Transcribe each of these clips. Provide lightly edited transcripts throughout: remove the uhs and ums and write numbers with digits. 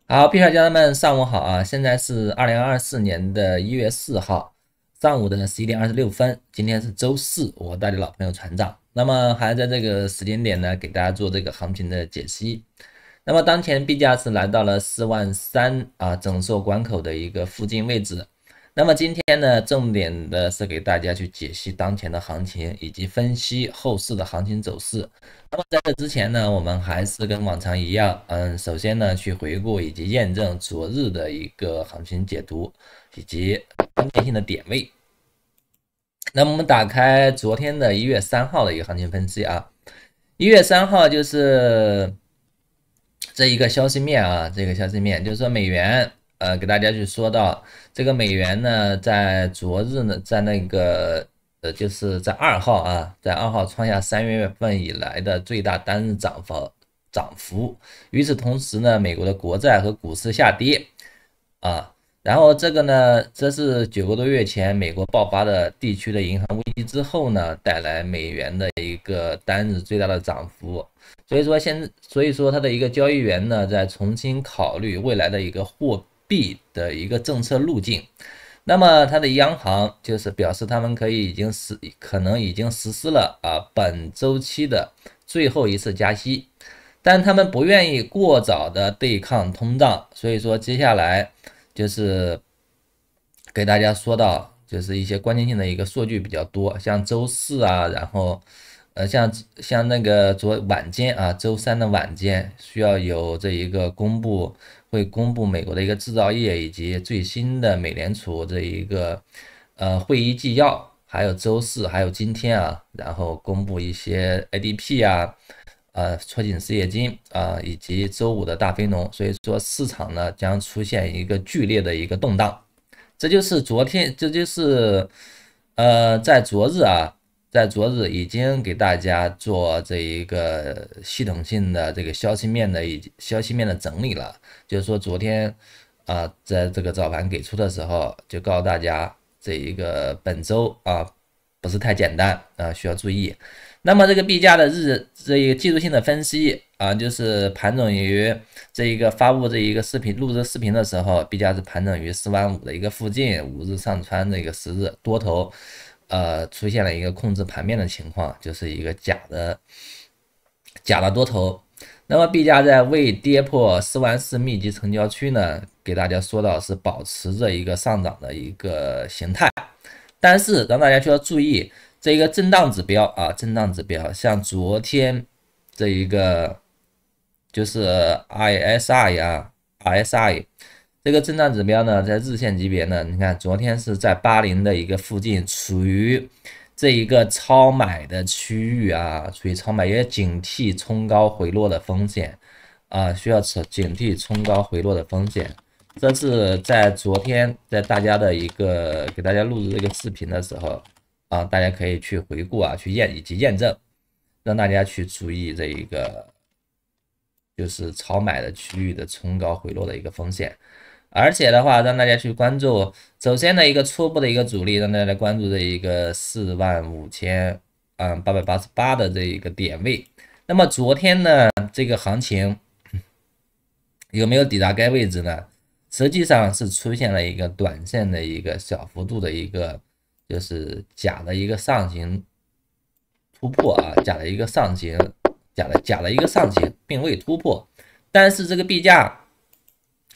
好，币圈家人们，上午好啊！现在是2024年的1月4号上午的11点26分，今天是周四，我带着老朋友船长，那么还在这个时间点呢，给大家做这个行情的解析。那么当前币价是来到了43000啊整数关口的一个附近位置。那么今天呢，重点的是给大家去解析当前的行情，以及分析后市的行情走势。那么在这之前呢，我们还是跟往常一样，首先呢去回顾以及验证昨日的一个行情解读以及关键性的点位。那么我们打开昨天的1月3号的一个行情分析啊，1月3号就是这一个消息面啊，这个消息面就是说美元，给大家去说到这个美元呢，在昨日呢，在那个就是在2号啊，在2号创下3月份以来的最大单日涨幅。与此同时呢，美国的国债和股市下跌啊。然后这个呢，这是9个多月前美国爆发的地区的银行危机之后呢，带来美元的一个单日最大的涨幅。所以说它的一个交易员呢，在重新考虑未来的一个货币的一个政策路径。那么它的央行就是表示他们可能已经实施了本周期的最后一次加息，但他们不愿意过早的对抗通胀，所以说接下来就是给大家说到，就是一些关键性的一个数据比较多，像周四啊，然后像那个晚间啊，周三的晚间需要有这一个会公布美国的一个制造业以及最新的美联储这一个会议纪要，还有周四还有今天啊，然后公布一些 ADP 啊。戳紧失业金啊，以及周五的大非农，所以说市场呢将出现一个剧烈的一个动荡。这就是昨天，这就是在昨日啊，在昨日已经给大家做这一个系统性的这个消息面的整理了。就是说昨天在这个早盘给出的时候，就告诉大家这一个本周不是太简单需要注意。那么这个币价的这一个技术性的分析就是盘整于这一个发布这一个录制视频的时候，币价是盘整于45000的一个附近，5日上穿这个10日多头，出现了一个控制盘面的情况，就是一个假的多头。那么币价在未跌破44000密集成交区呢，给大家说到是保持着一个上涨的一个形态，但是让大家需要注意。这一个震荡指标震荡指标像昨天这一个就是 RSI 这个震荡指标呢，在日线级别呢，你看昨天是在80的一个附近，处于这一个超买的区域处于超买，也警惕冲高回落的风险需要警惕冲高回落的风险。这是在昨天在大家的一个给大家录制这个视频的时候。大家可以去回顾去以及验证，让大家去注意这一个就是超买的区域的冲高回落的一个风险，而且的话，让大家去关注，首先的一个初步的一个阻力，让大家来关注这一个45888的这一个点位。那么昨天呢，这个行情有没有抵达该位置呢？实际上是出现了一个短线的一个小幅度的一个。就是假的一个上行突破假的一个上行，并未突破，但是这个币价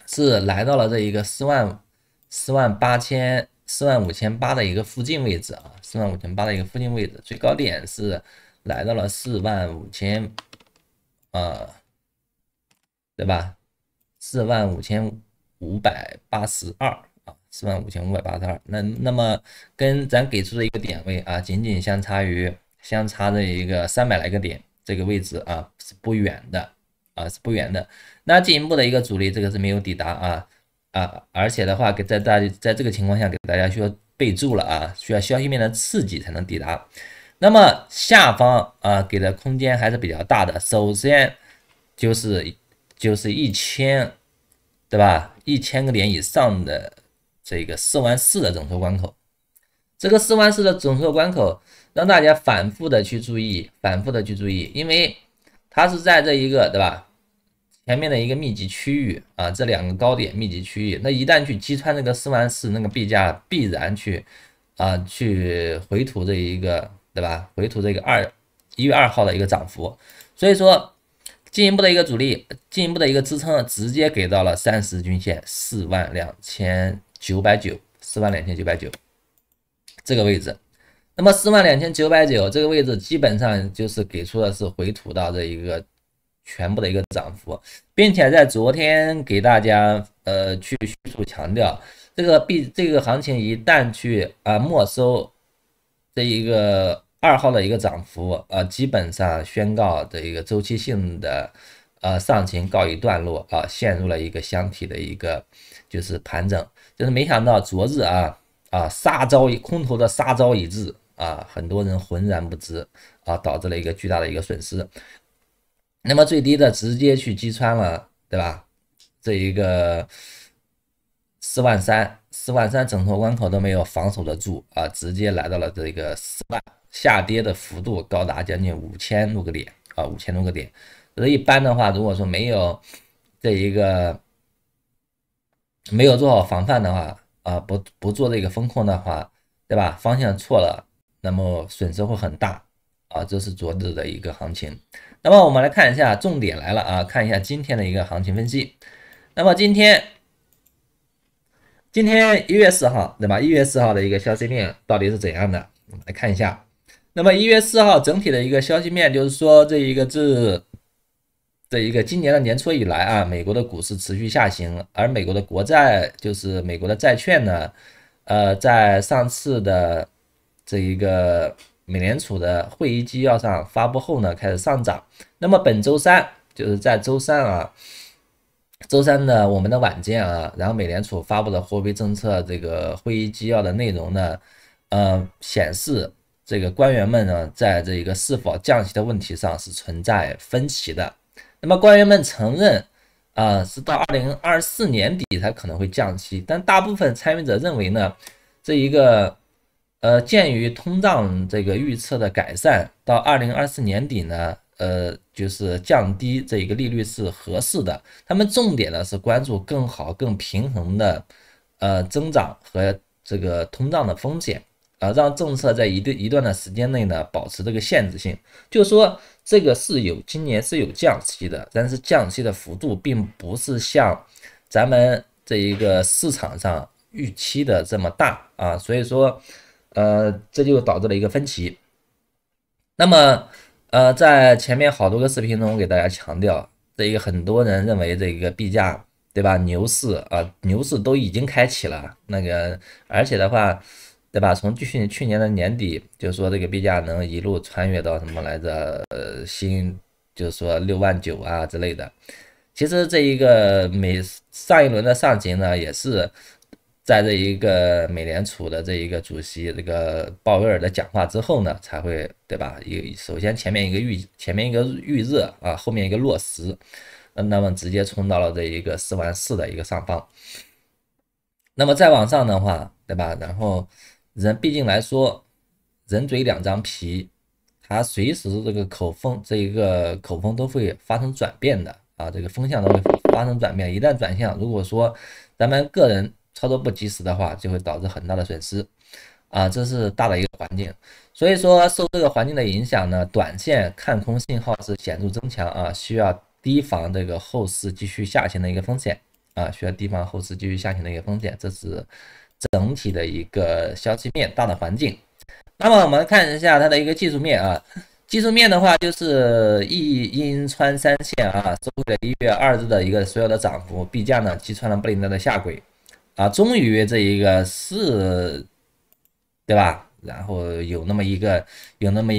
是来到了这一个45800的一个附近位置45800的一个附近位置，最高点是来到了45000对吧？45582。45582，那么跟咱给出的一个点位仅仅相差这一个300来个点，这个位置是不远的是不远的。那进一步的一个阻力，这个是没有抵达而且的话，在这个情况下，给大家需要备注了需要消息面的刺激才能抵达。那么下方给的空间还是比较大的，首先就是1000，对吧？1000个点以上的。这个44000的整数关口，这个44000的整数关口，让大家反复的去注意，因为它是在这一个对吧前面的一个密集区域啊，这2个高点密集区域，那一旦去击穿这个44000，那个币价必然去回吐这一个，对吧？回吐这个1月2号的一个涨幅，所以说进一步的一个阻力，进一步的一个支撑，直接给到了30日均线42990，42990这个位置。那么42990这个位置基本上就是给出的是回吐到这一个全部的一个涨幅，并且在昨天给大家去迅速强调，这个行情一旦去没收这一个2号的一个涨幅，基本上宣告这一个周期性的上行告一段落陷入了一个箱体的一个就是盘整，就是没想到昨日空头的杀招已至很多人浑然不知导致了一个巨大的一个损失。那么最低的直接去击穿了，对吧？这一个43000整头关口都没有防守得住直接来到了这个4万，下跌的幅度高达将近5000多个点5000多个点。所以一般的话，如果说没有做好防范的话不做这个风控的话，对吧？方向错了，那么损失会很大这是昨日的一个行情。那么我们来看一下，重点来了看一下今天的一个行情分析。那么今天1月4号，对吧？1月4号的一个消息面到底是怎样的？我们来看一下。那么1月4号整体的一个消息面就是说，这一个今年的年初以来美国的股市持续下行，而美国的国债，就是美国的债券呢，在上次的这一个美联储的会议纪要上发布后呢，开始上涨。那么本周三，就是在周三的我们的晚间然后美联储发布的货币政策这个会议纪要的内容呢，显示这个官员们呢，在这个是否降息的问题上是存在分歧的。那么官员们承认是到2024年底才可能会降息，但大部分参与者认为呢，这一个鉴于通胀这个预测的改善，到2024年底呢，就是降低这一个利率是合适的。他们重点呢是关注更好、更平衡的增长和这个通胀的风险让政策在一段的时间内呢保持这个限制性。就是说，这个今年是有降息的，但是降息的幅度并不是像咱们这一个市场上预期的这么大所以说这就导致了一个分歧。那么在前面好多个视频中，我给大家强调，这一个很多人认为这个币价，对吧？牛市牛市都已经开启了，而且的话，对吧？从去年的年底，就说这个币价能一路穿越到什么来着？就是说69000之类的。其实这一个上一轮的上行呢，也是在这一个美联储的这一个主席这个鲍威尔的讲话之后呢，才会，对吧？首先前面一个预热后面一个落实，那么直接冲到了这一个44000的一个上方。那么再往上的话，对吧？然后毕竟来说，人嘴2张皮，它随时这个口风都会发生转变的这个风向都会发生转变。一旦转向，如果说咱们个人操作不及时的话，就会导致很大的损失这是大的一个环境。所以说，受这个环境的影响呢，短线看空信号是显著增强需要提防这个后市继续下行的一个风险需要提防后市继续下行的一个风险。这是整体的一个消息面大的环境。那么我们看一下它的一个技术面技术面的话，就是一阴穿3线收回了1月2日的一个所有的涨幅，币价呢击穿了布林带的下轨终于这一个是，对吧？然后有那么一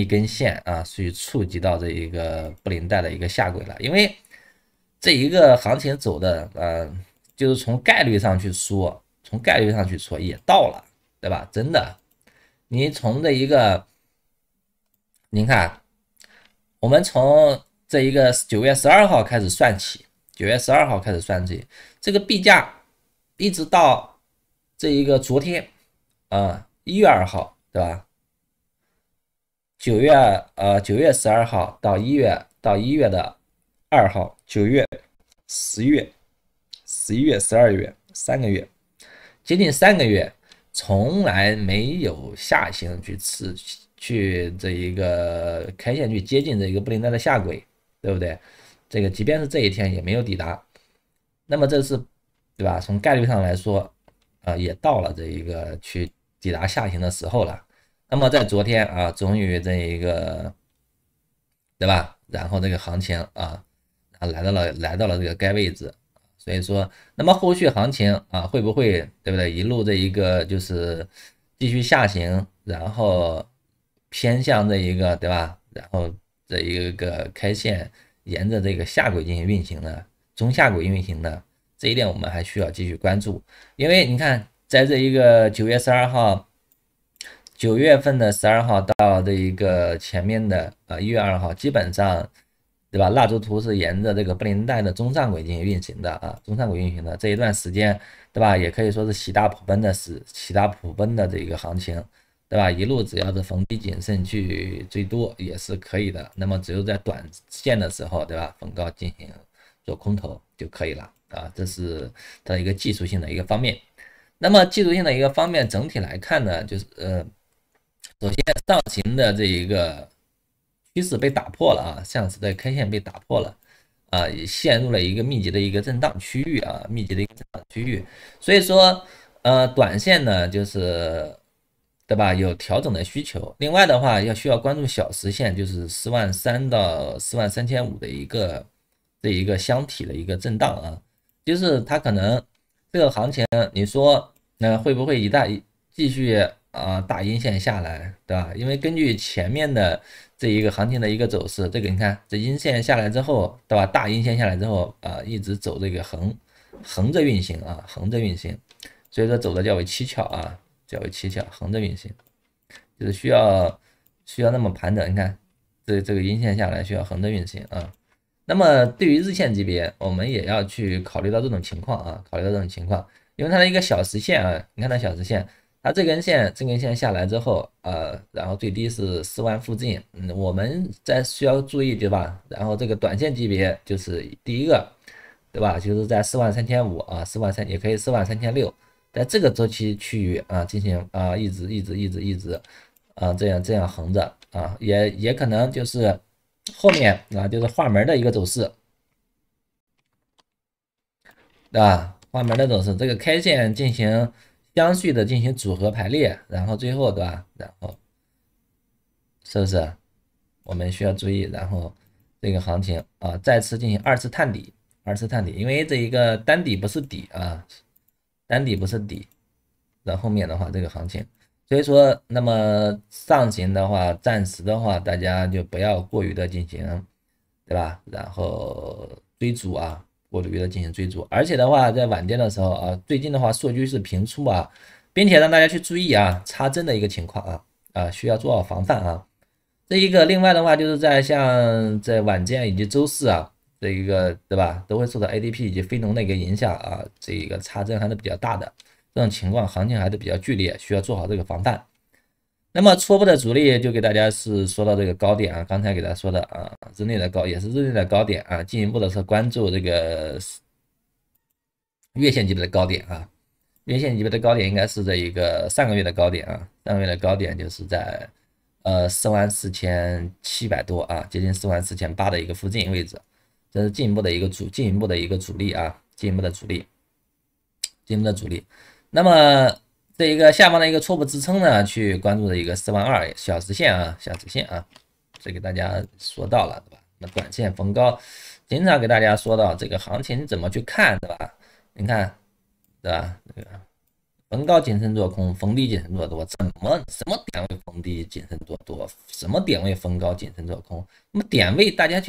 根线去触及到这一个布林带的一个下轨了。因为这一个行情走的就是从概率上去说也到了，对吧？真的，你从您看，我们从这一个9月12号开始算起这个币价一直到这一个昨天1月2号，对吧？9月12号到1月的2号，9月10月、11月、12月3个月，接近3个月，从来没有下行去这一个开线去接近这一个布林带的下轨，对不对？这个即便是这一天也没有抵达，那么这是对吧？从概率上来说，也到了这一个去抵达下行的时候了。那么在昨天啊，终于这一个对吧？然后这个行情来到了这个该位置，所以说，那么后续行情啊，会不会对不对？一路这一个就是继续下行，然后偏向这一个对吧？然后这一个开线沿着这个下轨进行运行的，中下轨运行的这一点，我们还需要继续关注，因为你看，在这一个9月12号。9月份的12号到这一个前面的1月2号，基本上，对吧？蜡烛图是沿着这个布林带的中上轨进行运行的啊，中上轨运行的这一段时间，对吧？也可以说是喜大普奔的这个行情，对吧？一路只要是逢低谨慎去追多也是可以的。那么只有在短线的时候，对吧？逢高进行做空头就可以了啊，这是它的一个技术性的一个方面。那么技术性的一个方面，整体来看呢，就是首先上行的这一个趋势被打破了啊，上次的 K 线被打破了啊，也陷入了一个密集的一个震荡区域啊，密集的一个震荡区域。所以说，短线呢就是对吧，有调整的需求。另外的话，需要关注小时线，就是43000到43500的一个箱体的一个震荡啊，就是它可能这个行情，你说那会不会继续大阴线下来，对吧？因为根据前面的这一个行情的一个走势，这个你看这阴线下来之后，对吧？大阴线下来之后一直走这个横着运行啊，横着运行，所以说走的较为蹊跷啊，较为蹊跷，横着运行，就是需要那么盘整，你看这个阴线下来需要横着运行啊。那么对于日线级别，我们也要去考虑到这种情况啊，考虑到这种情况，因为它的一个小时线啊，你看它小时线，它这根线下来之后，然后最低是4万附近，我们需要注意对吧？然后这个短线级别就是第一个，对吧？就是在43500啊，43000也可以43600，在这个周期区域进行一直这样横着啊，也可能就是后面就是画门的一个走势，对吧？画门的走势，这个开线进行相续的进行组合排列，然后最后对吧？然后是不是我们需要注意？然后这个行情再次进行二次探底，因为这一个单底不是底啊，单底不是底，然后后面的话这个行情，所以说那么上行的话，暂时的话大家就不要过于的进行，对吧？然后追逐过于的进行追逐，而且的话在晚间的时候最近的话数据是平出并且让大家去注意插针的一个情况需要做好防范这一个另外的话就是像在晚间以及周四这一个对吧，都会受到 ADP 以及非农的一个影响这一个插针还是比较大的，这种情况行情还是比较剧烈，需要做好这个防范。那么初步的主力就给大家是说到这个高点刚才给大家说的日内的也是日内的高点进一步的是关注这个月线级别的高点月线级别的高点应该是这一个上个月的高点上个月的高点就是在44700多接近44800的一个附近位置，这是进一步的一个主力进一步的主力。那么这一个下方的一个初步支撑呢，去关注的一个42000小时线这给大家说到了，对吧？那短线逢高，经常给大家说到这个行情怎么去看，对吧？你看，对吧？这个逢高谨慎做空，逢低谨慎做多，什么点位逢低谨慎做多，什么点位逢高谨慎做空？那么点位大家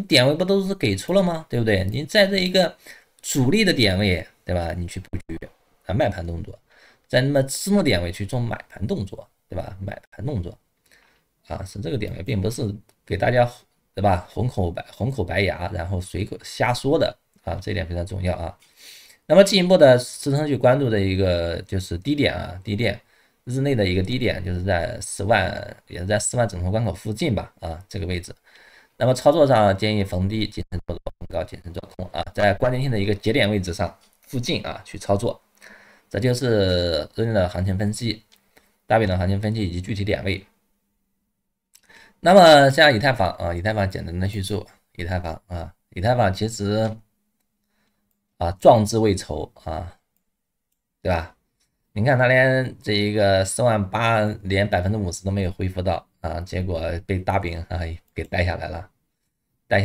点位不都是给出了吗？对不对？你在这一个主力的点位，对吧？你去布局卖盘动作，在那么私募点位去做买盘动作，对吧？买盘动作是这个点位，并不是给大家对吧？红口白牙，然后随口瞎说的这一点非常重要那么进一步的支撑去关注的一个就是低点日内的一个低点就是在4万，也是在4万整数关口附近吧这个位置。那么操作上建议逢低谨慎做多，逢高谨慎做空啊，在关键性的一个节点位置上附近啊去操作，这就是日内的行情分析、大饼的行情分析以及具体点位。那么像以太坊啊，以太坊简单的叙述，以太坊其实壮志未酬啊，对吧？你看它连这一个48000连50%都没有恢复到啊，结果被大饼给带下来了，带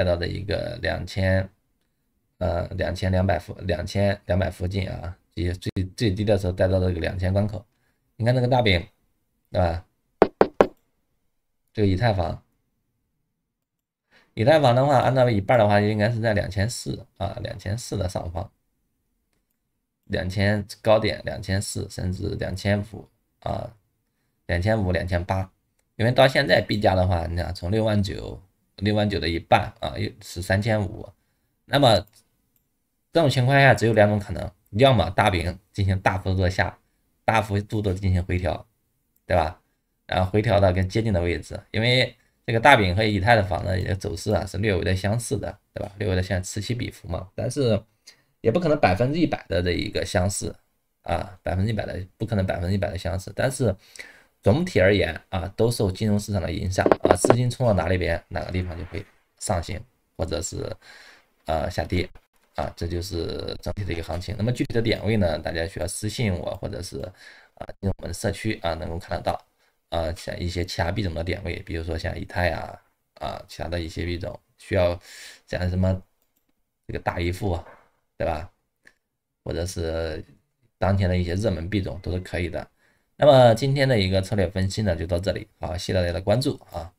到的一个2200附近啊，也最低的时候带到这个2000关口。你看这个大饼，对吧？这个以太坊的话，按照一半的话，应该是在2400啊，2400的上方，2000高点2400，甚至2500啊，2500、2800。因为到现在币价的话，你看从69000的一半啊，又是3500。那么这种情况下，只有两种可能，要么大饼进行大幅度的大幅度的进行回调，对吧？然后回调到更接近的位置，因为这个大饼和以太坊的走势是略微的相似的，对吧？略微的像此起彼伏嘛，但是也不可能100%的这一个相似啊，100%的不可能100%的相似，但是总体而言啊，都受金融市场的影响啊，资金冲到哪里边，哪个地方就会上行或者是下跌啊，这就是整体的一个行情。那么具体的点位呢，大家需要私信我，或者是进入我们的社区能够看得到。像一些其他币种的点位，比如说像以太其他的一些币种需要像什么这个大姨富，对吧？或者是当前的一些热门币种都是可以的。那么今天的一个策略分析呢，就到这里，好，谢谢大家的关注啊。